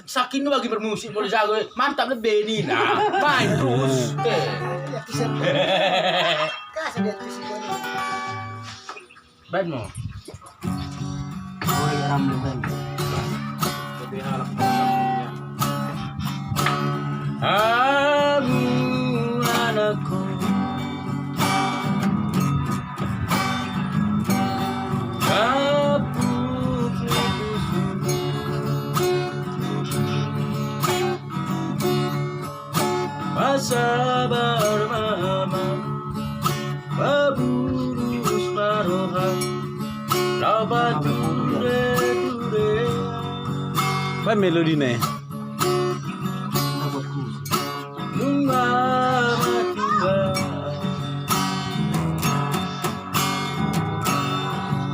Saking lu lagi bermusik boleh jago. Mantap deh Benny nah. Main terus. Kasih dia tuh si Boni. Ban mo. Oh, ya rambu ban. Lebih halak sama Aku anakku. Masa bermama Baburus maroha Labat dure Apa melodi nih? Nunga matiba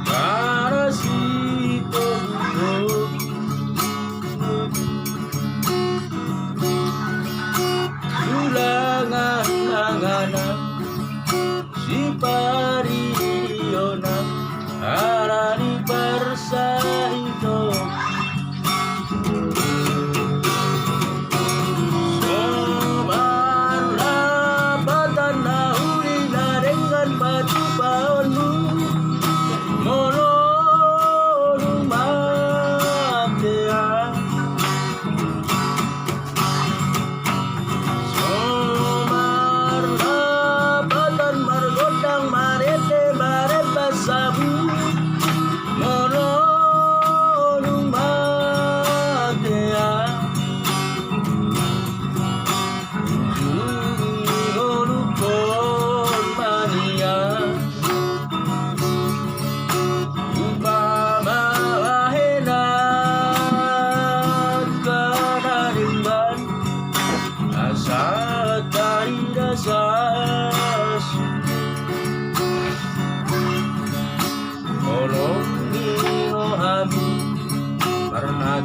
Karasito Ulangan-langanan Si Pariyona Arani Persahito Sobar labatan nahuli na dengan batu paonu Mono matea Sabu Mono matea Juni kon mania Upama wahena kanarimban Asa tari dasas Tolong dino hami Pernah